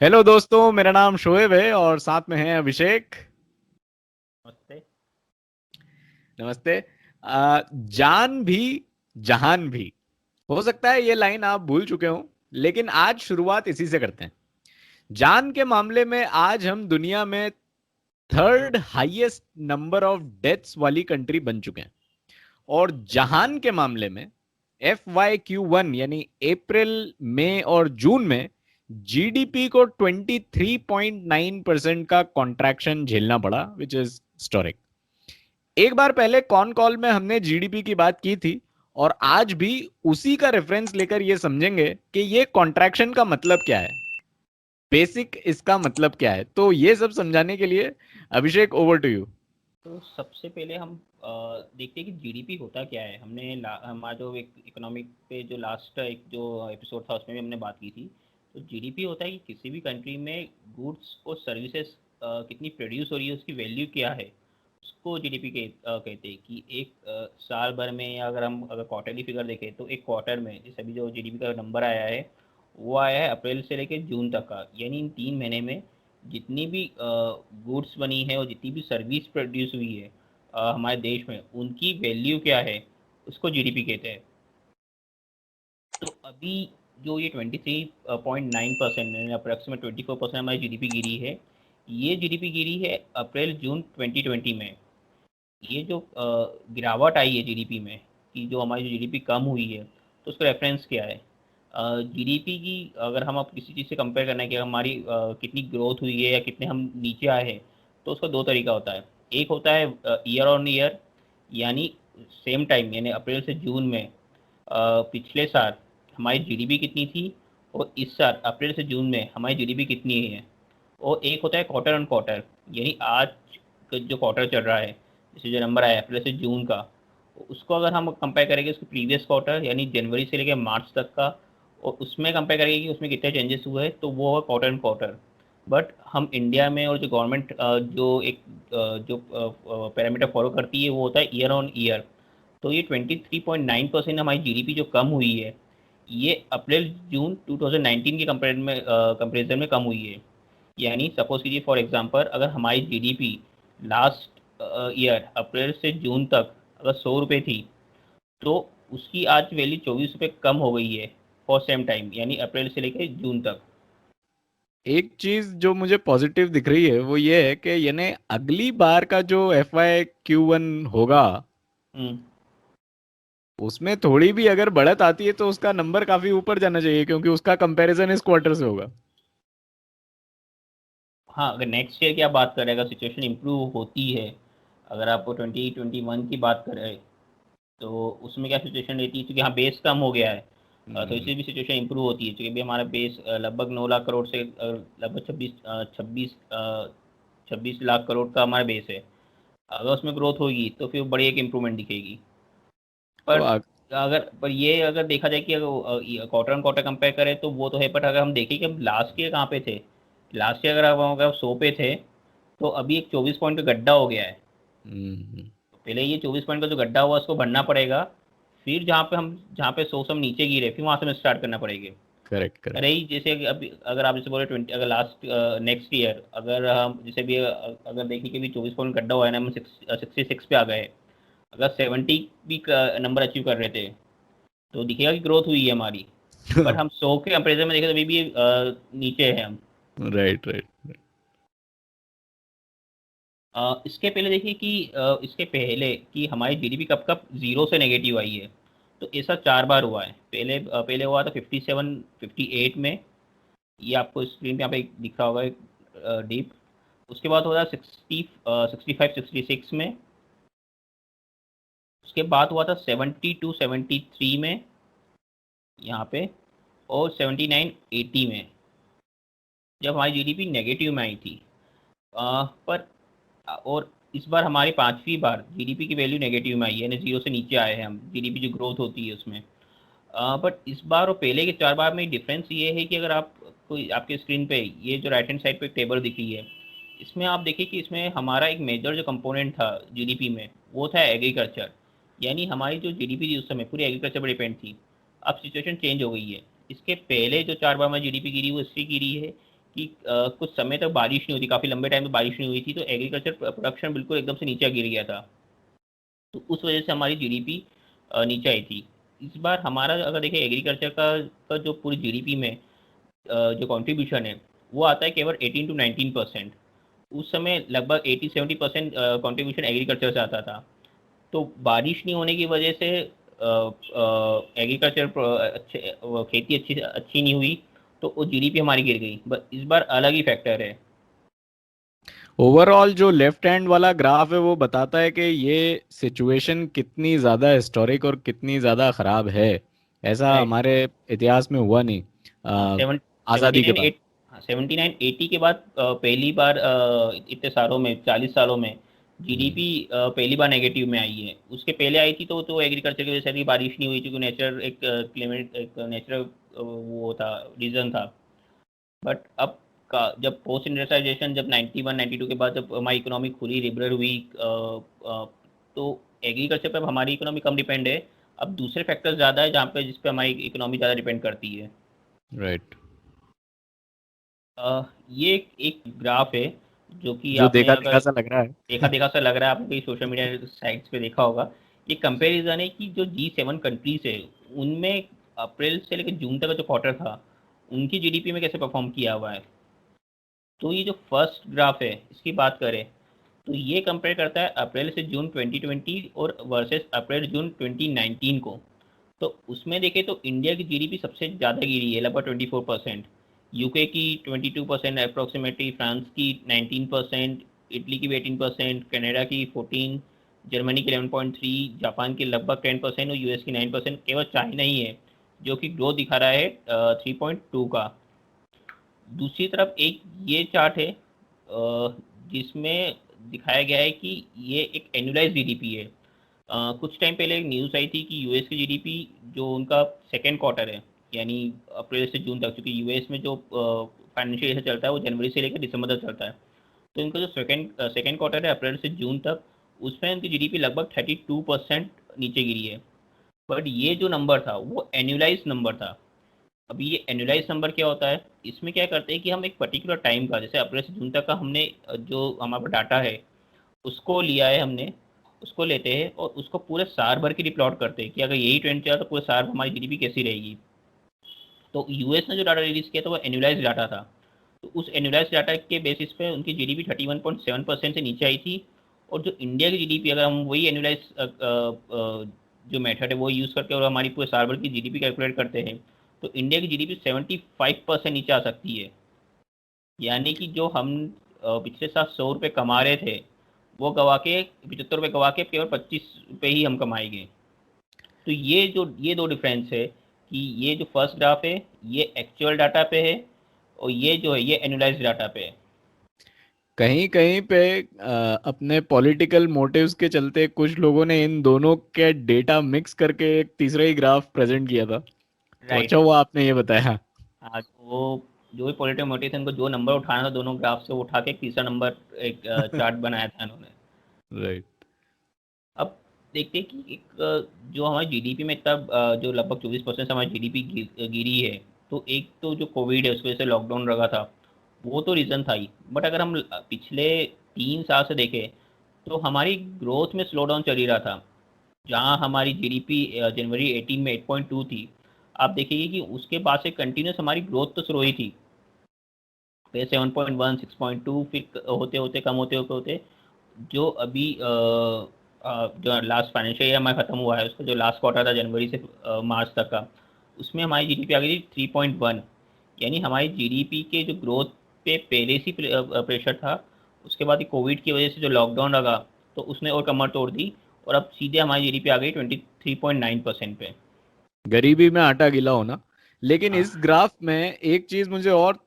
Hello दोस्तों, मेरा नाम शोएब है और साथ में है अभिषेक। नमस्ते। नमस्ते। जान भी जहान भी। हो सकता है ये लाइन आप भूल चुके हो, लेकिन आज शुरुआत इसी से करते हैं। जान के मामले में आज हम दुनिया में third highest number of deaths वाली कंट्री बन चुके हैं। और जहान के मामले में FYQ1 यानी अप्रैल मई और जून में जीडीपी को 23.9% का कॉन्ट्रैक्शन झेलना पड़ा, विच इज हिस्टोरिक। एक बार पहले कॉन कॉल में हमने जीडीपी की बात की थी, और आज भी उसी का रेफरेंस लेकर यह समझेंगे कि यह कॉन्ट्रैक्शन का मतलब क्या है, बेसिक इसका मतलब क्या है। तो ये सब समझाने के लिए अभिषेक, ओवर टू यू। तो सबसे पहले हम देखते हैं कि जीडीपी होता क्या है। हमारा जो एक इकोनॉमिक पे जो लास्ट एक जो एपिसोड था उसमें भी हमने बात की थी। तो जीडीपी होता है कि किसी भी कंट्री में गुड्स और सर्विसेज कितनी प्रोड्यूस हो रही है, उसकी वैल्यू क्या है, उसको जीडीपी कहते हैं। कि एक साल भर में, या अगर क्वार्टरली फिगर देखें तो एक क्वार्टर में जैसे अभी जो जीडीपी का नंबर आया है वो आया है अप्रैल से लेकर जून तक का, यानी इन 3 महीने में जितनी भी गुड्स बनी है और जितनी भी सर्विस प्रोड्यूस हुई है हमारे देश में, उनकी वैल्यू क्या है, उसको जीडीपी कहते हैं। तो अभी जो ये 23.9% अप्रॉक्सीमेट 24% हमारी जीडीपी गिरी है, ये जीडीपी गिरी है अप्रैल जून 2020 में। ये जो गिरावट आई है जीडीपी में, कि जो हमारी जो जीडीपी कम हुई है, तो उसका रेफरेंस क्या है? जीडीपी की अगर हम अब किसी चीज़ से कंपेयर करना है कि हमारी कितनी ग्रोथ हुई है या कितने हम नीचे आए हैं, तो उसका दो तरीका होता है। एक होता है ईयर ऑन ईयर, यानी सेम टाइम यानी अप्रैल से जून में पिछले साल हमारी जीडीपी कितनी थी, और इस साल अप्रैल से जून में हमारी जीडीपी कितनी है। और एक होता है क्वार्टर ऑन क्वार्टर, यानी आज का जो क्वार्टर चल रहा है, जैसे जो नंबर आया अप्रैल से जून का, उसको अगर हम कंपेयर करेंगे उसके प्रीवियस क्वार्टर यानी जनवरी से लेकर मार्च तक का, और उसमें कंपेयर करेंगे कि उसमें कितने चेंजेस हुए हैं, तो वो है क्वार्टर एंड क्वार्टर। बट हम इंडिया में, और जो गवर्नमेंट जो एक जो पैरामीटर फॉलो करती है, वो होता है ईयर ऑन ईयर। तो ये 23.9% हमारी जीडीपी जो कम हुई है, ये अप्रैल जून 2019 के कंपेरिजन में कम हुई है। यानी सपोज कीजिए फॉर एग्जांपल, अगर हमारी जीडीपी लास्ट ईयर अप्रैल से जून तक अगर 100 रुपये थी, तो उसकी आज वैल्यू 24 रुपये कम हो गई है फॉर सेम टाइम, यानी अप्रैल से लेकर जून तक। एक चीज जो मुझे पॉजिटिव दिख रही है वो ये है कि यानी अगली बार का जो FYQ1 होगा, हम्म। उसमें थोड़ी भी अगर बढ़त आती है तो उसका नंबर काफी ऊपर जाना चाहिए, क्योंकि उसका कंपैरिजन इस क्वार्टर से होगा। हाँ, अगर नेक्स्ट ईयर की आप बात करें, अगर सिचुएशन इम्प्रूव होती है, अगर आप 2021 की बात करें, तो उसमें क्या सिचुएशन रहती है, क्योंकि हाँ बेस कम हो गया है। तो हम्म। इससे भी सिचुएशन इंप्रूव होती है, क्योंकि अभी हमारा बेस लगभग 9 लाख करोड़ से लगभग छब्बीस 26 लाख करोड़ का हमारा बेस है। अगर उसमें ग्रोथ होगी तो फिर बड़ी एक इम्प्रूवमेंट दिखेगी। तो पर पर ये अगर देखा जाए कि अगर क्वार्टर ऑन क्वार्टर कंपेयर करें तो वो तो है, बट अगर हम देखें कि हम लास्ट ईयर कहाँ पे थे, लास्ट ईयर अगर 100 पे थे, तो अभी एक 24 पॉइंट का गड्ढा हो गया है। हम्म। पहले ये 24 पॉइंट का जो गड्ढा हुआ उसको भरना पड़ेगा, फिर जहाँ पे 100 से हम नीचे गिरे, फिर वहाँ से हमें स्टार्ट करना पड़ेगी। Correct correct. अरे ही जैसे कि अभी अगर आप जैसे बोले 20, अगर लास्ट नेक्स्ट ईयर अगर हम जैसे भी अगर देखें कि अभी 24 पॉइंट गड्ढा हुआ है ना, हम 66 पे आ गए। अगर 70 भी नंबर अचीव कर रहे थे, तो दिखेगा कि ग्रोथ हुई है हमारी। बट हम 100 के कंपेरिजन में देखें तो अभी भी नीचे है हम। Right right. इसके पहले देखिए कि इसके पहले कि हमारी जीडीपी कब कब जीरो से नेगेटिव आई है। तो ऐसा 4 बार हुआ है। पहले हुआ था 57 58 में, ये आपको स्क्रीन पे यहाँ पे दिख रहा होगा एक डीप। उसके बाद हुआ था 65 66 में। उसके बाद हुआ था 72 73 में यहाँ पे, और 79 80 में, जब हमारी जीडीपी नेगेटिव में आई थी। पर और इस बार हमारी पांचवी बार जीडीपी की वैल्यू नेगेटिव में आई है, यानी जीरो से नीचे आए हैं हम, जीडीपी जो ग्रोथ होती है उसमें। बट इस बार और पहले के 4 बार में डिफरेंस ये है कि अगर आप कोई आपके स्क्रीन पे ये जो राइट हैंड साइड पे एक टेबल दिख रही है, इसमें आप देखिए कि इसमें हमारा एक मेजर जो कंपोनेंट था जीडीपी में, वो था एग्रीकल्चर। यानी हमारी जो जीडीपी थी उस समय पूरी एग्रीकल्चर पर डिपेंड थी। अब सिचुएशन चेंज हो गई है। इसके पहले जो 4 बार में जीडीपी गिरी वो इसलिए गिरी है कि कुछ समय तक बारिश नहीं हुई थी, काफ़ी लंबे टाइम तक बारिश नहीं हुई थी, तो एग्रीकल्चर प्रोडक्शन बिल्कुल एकदम से नीचे गिर गया था। तो उस वजह से हमारी जीडीपी नीचे आई थी। इस बार हमारा अगर देखें एग्रीकल्चर का जो पूरी जीडीपी में जो कंट्रीब्यूशन है वो आता है केवल 18 to 19%। उस समय लगभग 80-70% कंट्रीब्यूशन एग्रीकल्चर से आता था। तो बारिश नहीं होने की वजह से एग्रीकल्चर अच्छे खेती अच्छी अच्छी नहीं हुई, तो वो जीडीपी हमारी गिर गई। बस इस बार अलग ही फैक्टर है। ओवरऑल जो लेफ्ट हैंड वाला ग्राफ है वो बताता है कि ये सिचुएशन कितनी ज़्यादा हिस्टोरिक और कितनी ज़्यादा ख़राब है। ऐसा राइट। हमारे इतिहास में हुआ नहीं हाँ, सेवेंटी आज़ादी के नाइन बाद। एट 79-80 के बाद पहली बार इतने सालों में, 40 सालों में हम्म। जीडीपी पहली बार नेगेटिव में आई है। उसके पहले आई थी तो एग्रीकल्चर की वजह से थी, बारिश नहीं हुई थी, क्योंकि नेचर एक क्लाइमेट एक नेचुरल वो था, रीजन था। बट अब का जब पोस्ट इंडस्ट्रियलाइजेशन, जब 91-92 के बाद जब हमारी इकोनॉमी खुली, लिबरल हुई, तो एग्रीकल्चर पर अब हमारी इकोनॉमी कम डिपेंड है। अब दूसरे फैक्टर्स ज़्यादा है जहाँ पे जिस पे हमारी इकोनॉमी ज़्यादा डिपेंड करती है। राइट। ये एक ग्राफ है जो कि जो आपने देखा अगर देखा सा लग रहा देखा है। देखा सा लग रहा है, आपने कहीं सोशल मीडिया साइट्स पे देखा होगा। ये कंपैरिजन है कि जो G7 कंट्रीज है उनमें अप्रैल से लेकर जून तक का जो क्वार्टर था उनकी जीडीपी में कैसे परफॉर्म किया हुआ है। तो ये जो फर्स्ट ग्राफ है इसकी बात करें तो ये कंपेयर करता है अप्रैल से जून 2020 और वर्सेस अप्रैल जून 2019 को। तो उसमें देखें तो इंडिया की जीडीपी सबसे ज़्यादा गिरी है, लगभग 24%। यूके की 22% अप्रोक्सीमेटली, फ्रांस की 19%, इटली की भी 18%, कनाडा की 14, जर्मनी की 11.3, जापान की लगभग 10% और यूएस की 9%। केवल चाइना ही है जो कि ग्रोथ दिखा रहा है 3.2 का। दूसरी तरफ एक ये चार्ट है जिसमें दिखाया गया है कि ये एक एनुअलाइज जीडीपी है। कुछ टाइम पहले एक न्यूज़ आई थी कि यूएस की जीडीपी जो उनका सेकेंड क्वार्टर है, यानी अप्रैल से जून तक, क्योंकि यूएस में जो फाइनेंशियल ईयर चलता है वो जनवरी से लेकर दिसंबर तक चलता है। तो इनका जो सेकेंड क्वार्टर है अप्रैल से जून तक, उसमें उनकी जीडीपी लगभग 32% नीचे गिरी है। बट ये जो नंबर था वो एनुअलाइज नंबर था। अभी ये एनुअलाइज नंबर क्या होता है, इसमें क्या करते हैं कि हम एक पर्टिकुलर टाइम का, जैसे अप्रैल से जून तक का हमने जो हमारा डाटा है उसको लिया है हमने, उसको लेते हैं और उसको पूरे साल भर के लिए प्लॉट करते हैं कि अगर यही ट्रेंड चला तो पूरे साल भर हमारी जीडीपी कैसी रहेगी। तो यूएस ने जो डाटा रिलीज किया था वो एनुअलाइज डाटा था। तो उस एनुअलाइज डाटा के बेसिस पे उनकी जीडीपी 31.7% से नीचे आई थी। और जो इंडिया की जीडीपी, अगर हम वही एनुअलाइज जो मेथड है वो यूज़ करके और हमारी पूरे साल भर की जीडीपी कैलकुलेट करते हैं, तो इंडिया की जीडीपी 75% नीचे आ सकती है। यानी कि जो हम पिछले साल 100 रुपये कमा रहे थे वो गवा के 75 रुपये गवा के केवल 25 रुपये ही हम कमाएंगे। तो ये दो डिफरेंस है कि ये जो फर्स्ट ग्राफ है ये एक्चुअल डाटा पे है और ये जो है ये एनुअलाइज डाटा पे है। कहीं कहीं पे अपने पॉलिटिकल मोटिव्स के चलते कुछ लोगों ने इन दोनों के डेटा मिक्स करके एक तीसरा ही ग्राफ प्रेजेंट किया था। तो अच्छा राइट। हुआ आपने ये बताया। हाँ, वो जो भी पॉलिटिकल मोटिवेशन को जो नंबर उठाना था दोनों ग्राफ से उठा के एक तीसरा नंबर एक चार्ट बनाया था इन्होंने। राइट। अब देखते हैं कि एक जो हमारी जीडीपी में इतना जो लगभग 24% से हमारी जीडीपी गिरी है। तो एक तो जो कोविड है उसकी वजह से लॉकडाउन लगा था, वो तो रीज़न था ही। बट अगर हम पिछले 3 साल से देखें तो हमारी ग्रोथ में स्लो डाउन चल ही रहा था। जहाँ हमारी जीडीपी जनवरी 18 में 8.2 थी, आप देखिए कि उसके बाद से कंटिन्यूस हमारी ग्रोथ तो शुरू हुई थी। फिर 7.1, 6.2, फिर होते होते कम होते होते होते जो अभी जो लास्ट फाइनेंशियल ईयर हमारा खत्म हुआ है उसका जो लास्ट क्वार्टर था जनवरी से मार्च तक का, उसमें हमारी जीडीपी आ गई थी 3.1। यानी हमारी जीडीपी के जो ग्रोथ पे पहले से प्रेशर था, उसके बाद कोविड की वजह से जो लॉकडाउन लगा तो उसने और कमर तोड़ दी। और अब सीधे हमारी जीडीपी आ गई 23.9% पे। गरीबी में आटा गीला होना। लेकिन हाँ। इस ग्राफ में एक चीज मुझे और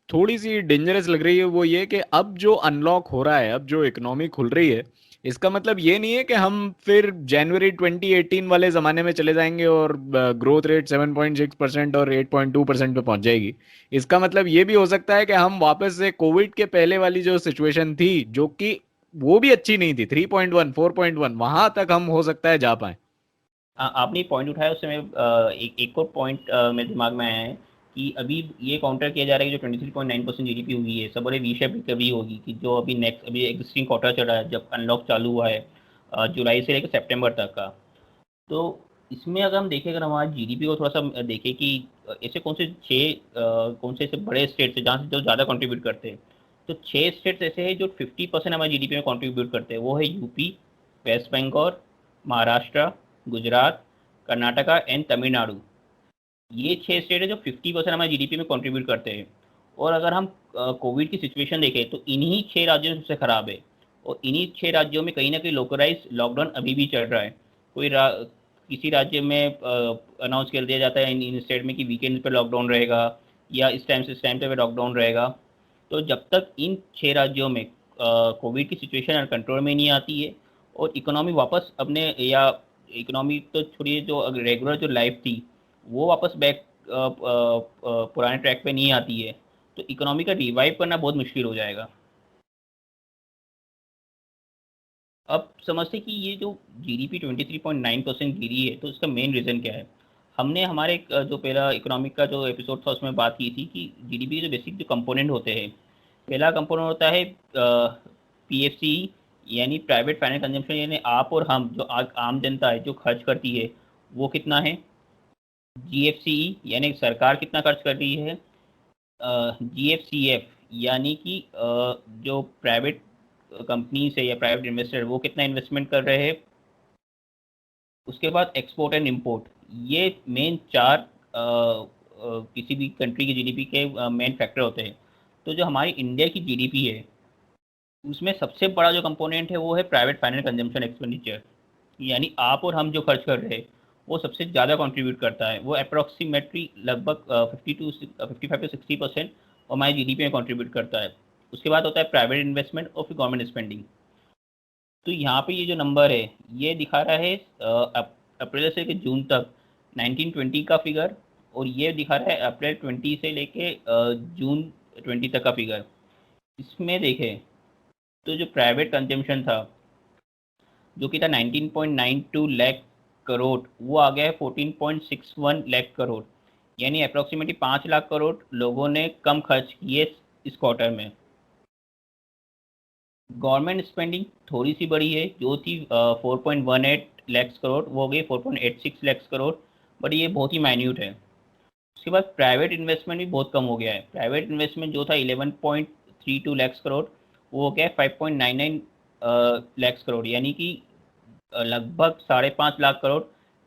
थोड़ी सी डेंजरस लग रही है, वो ये कि अब जो अनलॉक हो रहा है, अब जो इकोनॉमी खुल रही है, इसका मतलब ये नहीं है कि हम फिर जनवरी 2018 वाले जमाने में चले जाएंगे और ग्रोथ रेट 7.6% और 8.2% पे पहुंच जाएगी। इसका मतलब ये भी हो सकता है कि हम वापस से कोविड के पहले वाली जो सिचुएशन थी, जो कि वो भी अच्छी नहीं थी, 3.1 4.1, वहां तक हम हो सकता है जा पाए। आपने पॉइंट उठाया उससे मैं एक और पॉइंट मेरे दिमाग में आया है कि अभी ये काउंटर किया जा रहा है कि जो 23.9% जीडीपी हुई है सब बड़े वी शेप रिकवरी होगी, कि जो अभी एग्जिस्टिंग क्वार्टर चल रहा है, जब अनलॉक चालू हुआ है जुलाई से लेकर सितंबर तक का। तो इसमें अगर हम देखें, अगर हमारे जीडीपी को थोड़ा सा देखें कि ऐसे कौन से ऐसे बड़े स्टेट्स हैं जहाँ से जो ज़्यादा कंट्रीब्यूट करते हैं, तो 6 स्टेट्स ऐसे हैं जो 50% हमारे जीडीपी में कंट्रीब्यूट करते हैं। वो है यूपी, वेस्ट बंगाल, महाराष्ट्र, गुजरात, कर्नाटका एंड तमिलनाडु। ये 6 स्टेट है जो 50% हमारे जीडीपी में कंट्रीब्यूट करते हैं। और अगर हम कोविड की सिचुएशन देखें तो इन्हीं 6 राज्यों में सबसे खराब है। और इन्हीं 6 राज्यों में कहीं ना कहीं लोकलाइज लॉकडाउन अभी भी चल रहा है। किसी राज्य में अनाउंस कर दिया जाता है इन स्टेट में कि वीकेंड पे लॉकडाउन रहेगा, या इस टाइम से इस टाइम पे लॉकडाउन रहेगा। तो जब तक इन 6 राज्यों में कोविड की सिचुएशन कंट्रोल में नहीं आती है और इकोनॉमी वापस अपने, या इकोनॉमी तो छोड़िए, जो रेगुलर जो लाइफ थी वो वापस बैक पुराने ट्रैक पे नहीं आती है, तो इकोनॉमी का रिवाइव करना बहुत मुश्किल हो जाएगा। अब समझते कि ये जो जीडीपी 23.9% गिरी है, तो इसका मेन रीज़न क्या है। हमने हमारे जो पहला इकोनॉमिक का जो एपिसोड था उसमें बात की थी कि जीडीपी के जो बेसिक जो कंपोनेंट होते हैं, पहला कंपोनेंट होता है पीएफसी, यानी प्राइवेट फाइनेंस कंजम्पशन, यानी आप और हम जो आम जनता है जो खर्च करती है वो कितना है। जीएफसीई यानी सरकार कितना खर्च कर रही है। जीएफसीएफ यानी कि जो प्राइवेट कंपनीज है या प्राइवेट इन्वेस्टर वो कितना इन्वेस्टमेंट कर रहे हैं। उसके बाद एक्सपोर्ट एंड इंपोर्ट, ये मेन चार किसी भी कंट्री की जीडीपी के मेन फैक्टर होते हैं। तो जो हमारी इंडिया की जीडीपी है उसमें सबसे बड़ा जो कंपोनेंट है वो है प्राइवेट फाइनेंस कंजम्पशन एक्सपेंडिचर, यानी आप और हम जो खर्च कर रहे हैं वो सबसे ज़्यादा कंट्रीब्यूट करता है। वो अप्रॉक्सीमेटली लगभग 55 से 60% हमारी जीडीपी में कंट्रीब्यूट करता है। उसके बाद होता है प्राइवेट इन्वेस्टमेंट और फिर गवर्नमेंट स्पेंडिंग। तो यहाँ पे ये जो नंबर है ये दिखा रहा है अप्रैल से लेकर जून तक 1920 का फिगर, और ये दिखा रहा है अप्रैल 20 से लेके जून 20 तक का फिगर। इसमें देखें तो जो प्राइवेट कंजम्पशन था जो कि था 19.92 लाख करोड़, वो आ गया है 14.61 लाख करोड़, यानी अप्रॉक्सीमेटली 5 लाख करोड़ लोगों ने कम खर्च किए इस क्वार्टर में। गवर्नमेंट स्पेंडिंग थोड़ी सी बढ़ी है, जो थी 4.18 लैक्स करोड़, वो हो गई 4.86 लैक्स करोड़, बट ये बहुत ही माइन्यूट है। उसके बाद प्राइवेट इन्वेस्टमेंट भी बहुत कम हो गया है। प्राइवेट इन्वेस्टमेंट जो था 11.32 लैक्स करोड़, वो हो गया 5.99 लैक्स करोड़, यानी कि लगभग 5.5 लाख करोड़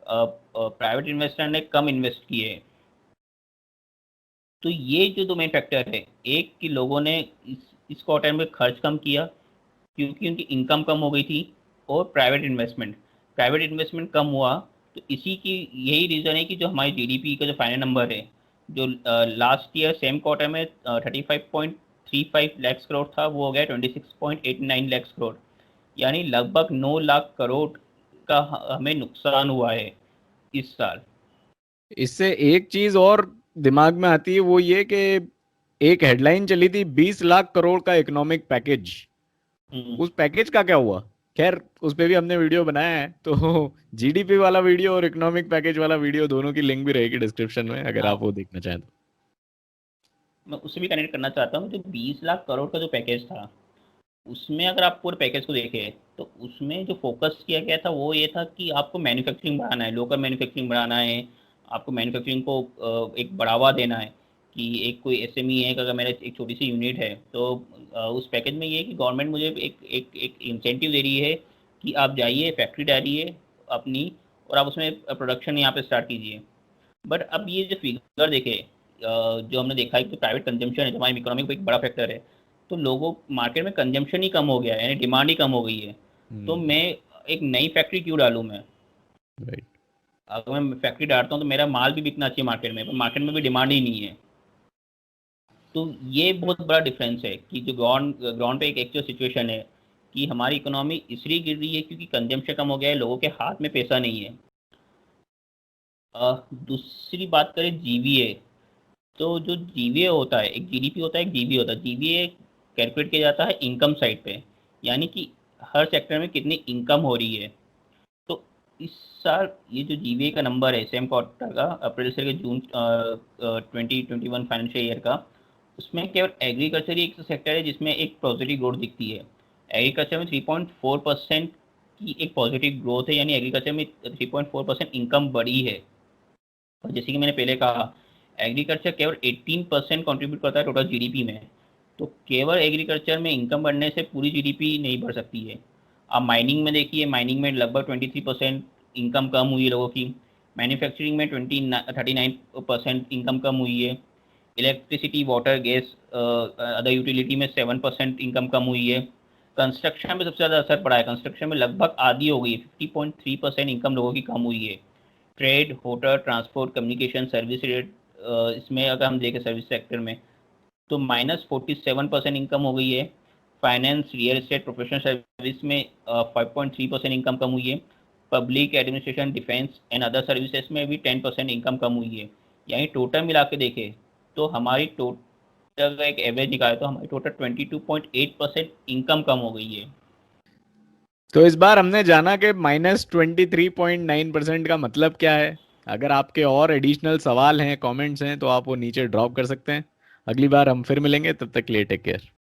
प्राइवेट इन्वेस्टर ने कम इन्वेस्ट किए हैं। तो ये जो दो मेन फैक्टर है, एक कि लोगों ने इस क्वार्टर में खर्च कम किया क्योंकि उनकी इनकम कम हो गई थी, और प्राइवेट इन्वेस्टमेंट कम हुआ। तो इसी की यही रीज़न है कि जो हमारी जीडीपी का जो फाइनल नंबर है, जो लास्ट ईयर सेम क्वार्टर में 35.35 लैक्स करोड़ था, वो हो गया 26.89 लैक्स करोड़, यानी लगभग 9 लाख करोड़ का हमें नुकसान हुआ है इस साल। इससे एक चीज और दिमाग में आती है, वो ये कि एक हेडलाइन चली थी 20 लाख करोड़ का इकोनॉमिक पैकेज। उस पैकेज का क्या हुआ? खैर उस पे भी हमने वीडियो बनाया है, तो जीडीपी वाला वीडियो और इकोनॉमिक पैकेज वाला वीडियो दोनों की लिंक भी रहेगी डिस्क्रिप्शन में, अगर हाँ, आप वो देखना चाहें तो। मैं उससे भी कनेक्ट करना चाहता हूँ। जो 20 लाख करोड़ का जो पैकेज था, उसमें अगर आप पूरे पैकेज को देखें तो उसमें जो फोकस किया गया था वो ये था कि आपको मैन्युफैक्चरिंग बढ़ाना है, लोकल मैन्युफैक्चरिंग बढ़ाना है। आपको मैन्युफैक्चरिंग को एक बढ़ावा देना है, कि एक कोई एसएमई है, कि अगर मेरा एक छोटी सी यूनिट है तो उस पैकेज में ये है कि गवर्नमेंट मुझे एक इंसेंटिव दे रही है कि आप जाइए फैक्ट्री डालिए अपनी, और आप उसमें प्रोडक्शन यहाँ पे स्टार्ट कीजिए। बट अब ये जो फिगर देखे, जो हमने देखा है कि प्राइवेट कंजम्पशन है जो हमारी इकोनॉमी का एक बड़ा फैक्टर है, तो लोगों मार्केट में कंजम्पशन ही कम हो गया है, यानी डिमांड ही कम हो गई है। तो मैं एक नई फैक्ट्री क्यों डालूँ मैं? राइट। अगर मैं फैक्ट्री डालता हूँ तो मेरा माल भी बिकना चाहिए मार्केट में, पर मार्केट में भी डिमांड ही नहीं है। तो ये बहुत बड़ा डिफरेंस है कि जो ग्राउंड ग्राउंड पे एक एक्चुअल सिचुएशन है कि हमारी इकोनॉमी इसलिए गिर रही है क्योंकि कंजम्पशन कम हो गया है, लोगों के हाथ में पैसा नहीं है। दूसरी बात करें जीवीए, तो जो जीवीए होता है, एक जीडीपी होता है, एक जीवीए होता है। जीवीए कैलकुलेट किया जाता है इनकम साइड पे, यानी कि हर सेक्टर में कितनी इनकम हो रही है। तो इस साल ये जो जीवीए का नंबर है सेम क्वार्टर का अप्रैल से लेकर जून 2021 फाइनेंशियल ईयर का, उसमें केवल एग्रीकल्चर ही एक सेक्टर है जिसमें एक पॉजिटिव ग्रोथ दिखती है। एग्रीकल्चर में 3.4% की एक पॉजिटिव ग्रोथ है, यानी एग्रीकल्चर में 3.4% इनकम बढ़ी है। और जैसे कि मैंने पहले कहा, एग्रीकल्चर केवल 18% कंट्रीब्यूट करता है टोटल जीडीपी में। तो केवल एग्रीकल्चर में इनकम बढ़ने से पूरी जीडीपी नहीं बढ़ सकती है। आप माइनिंग में देखिए, माइनिंग में लगभग 23% इनकम कम हुई है लोगों की। मैन्युफैक्चरिंग में 39% इनकम कम हुई है। Electricity, water, gas, other utility में 7% इनकम कम हुई है। कंस्ट्रक्शन में सबसे ज़्यादा असर पड़ा है, कंस्ट्रक्शन में लगभग आधी हो गई है, 50.3% इनकम लोगों की कम हुई है। Trade, hotel, transport, communication, service rate, इसमें अगर हम देखें सर्विस सेक्टर में तो -47% इनकम हो गई है। Finance, real estate, professional service में 5.3% इनकम कम हुई है। Public administration, defence and other services में भी 10% इनकम कम हुई है। यानी टोटल मिला के देखें तो हमारी टोटल एक एवरेज निकाले तो हमारी टोटल 22.8% इनकम कम हो गई है। तो इस बार हमने जाना कि -23.9% का मतलब क्या है। अगर आपके और एडिशनल सवाल हैं, कमेंट्स हैं, तो आप वो नीचे ड्रॉप कर सकते हैं। अगली बार हम फिर मिलेंगे, तब तक के लिए टेक केयर।